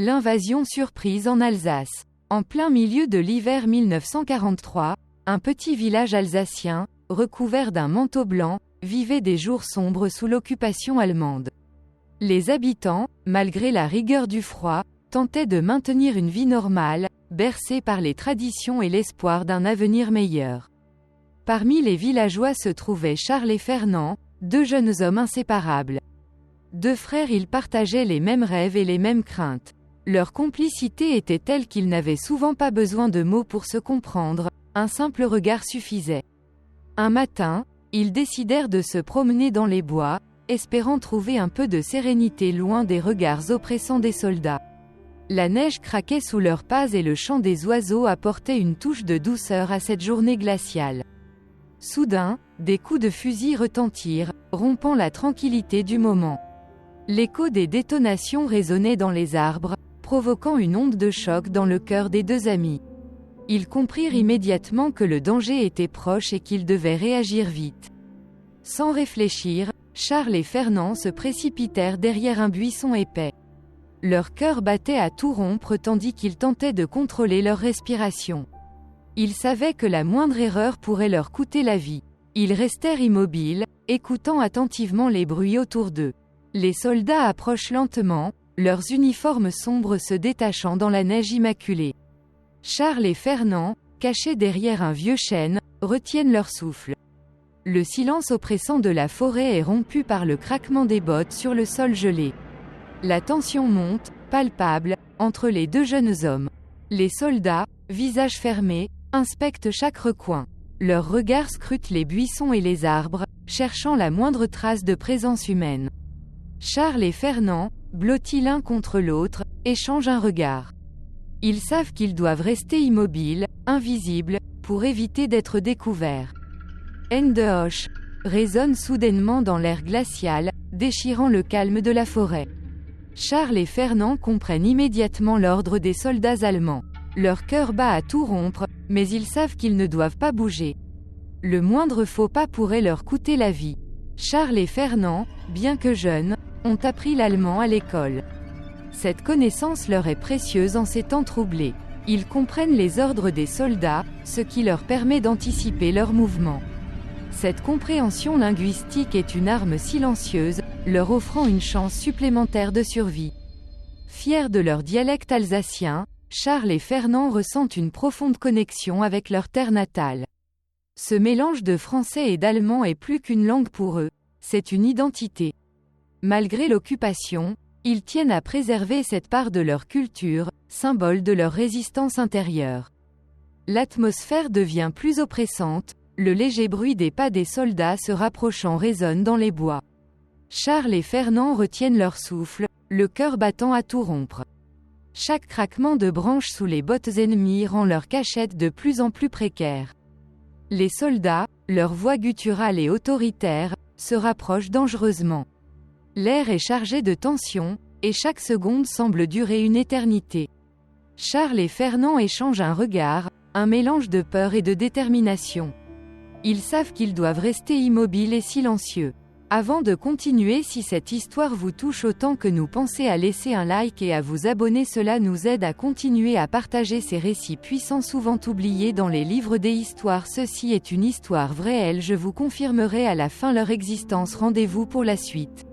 L'invasion surprise en Alsace. En plein milieu de l'hiver 1943, un petit village alsacien, recouvert d'un manteau blanc, vivait des jours sombres sous l'occupation allemande. Les habitants, malgré la rigueur du froid, tentaient de maintenir une vie normale, bercés par les traditions et l'espoir d'un avenir meilleur. Parmi les villageois se trouvaient Charles et Fernand, deux jeunes hommes inséparables. Deux frères, ils partageaient les mêmes rêves et les mêmes craintes. Leur complicité était telle qu'ils n'avaient souvent pas besoin de mots pour se comprendre, un simple regard suffisait. Un matin, ils décidèrent de se promener dans les bois, espérant trouver un peu de sérénité loin des regards oppressants des soldats. La neige craquait sous leurs pas et le chant des oiseaux apportait une touche de douceur à cette journée glaciale. Soudain, des coups de fusil retentirent, rompant la tranquillité du moment. L'écho des détonations résonnait dans les arbres, provoquant une onde de choc dans le cœur des deux amis. Ils comprirent immédiatement que le danger était proche et qu'ils devaient réagir vite. Sans réfléchir, Charles et Fernand se précipitèrent derrière un buisson épais. Leur cœur battait à tout rompre tandis qu'ils tentaient de contrôler leur respiration. Ils savaient que la moindre erreur pourrait leur coûter la vie. Ils restèrent immobiles, écoutant attentivement les bruits autour d'eux. Les soldats approchent lentement, leurs uniformes sombres se détachant dans la neige immaculée. Charles et Fernand, cachés derrière un vieux chêne, retiennent leur souffle. Le silence oppressant de la forêt est rompu par le craquement des bottes sur le sol gelé. La tension monte, palpable, entre les deux jeunes hommes. Les soldats, visages fermés, inspectent chaque recoin. Leurs regards scrutent les buissons et les arbres, cherchant la moindre trace de présence humaine. Charles et Fernand, blottis l'un contre l'autre, échangent un regard. Ils savent qu'ils doivent rester immobiles, invisibles, pour éviter d'être découverts. Ende Hoche résonne soudainement dans l'air glacial, déchirant le calme de la forêt. Charles et Fernand comprennent immédiatement l'ordre des soldats allemands. Leur cœur bat à tout rompre, mais ils savent qu'ils ne doivent pas bouger. Le moindre faux pas pourrait leur coûter la vie. Charles et Fernand, bien que jeunes, ont appris l'allemand à l'école. Cette connaissance leur est précieuse en ces temps troublés. Ils comprennent les ordres des soldats, ce qui leur permet d'anticiper leurs mouvements. Cette compréhension linguistique est une arme silencieuse, leur offrant une chance supplémentaire de survie. Fiers de leur dialecte alsacien, Charles et Fernand ressentent une profonde connexion avec leur terre natale. Ce mélange de français et d'allemand est plus qu'une langue pour eux, c'est une identité. Malgré l'occupation, ils tiennent à préserver cette part de leur culture, symbole de leur résistance intérieure. L'atmosphère devient plus oppressante, le léger bruit des pas des soldats se rapprochant résonne dans les bois. Charles et Fernand retiennent leur souffle, le cœur battant à tout rompre. Chaque craquement de branches sous les bottes ennemies rend leur cachette de plus en plus précaire. Les soldats, leur voix gutturale et autoritaire, se rapprochent dangereusement. L'air est chargé de tension, et chaque seconde semble durer une éternité. Charles et Fernand échangent un regard, un mélange de peur et de détermination. Ils savent qu'ils doivent rester immobiles et silencieux. Avant de continuer, si cette histoire vous touche autant que nous, pensez à laisser un like et à vous abonner, cela nous aide à continuer à partager ces récits puissants souvent oubliés dans les livres des histoires. Ceci est une histoire vraie, je vous confirmerai à la fin leur existence. Rendez-vous pour la suite.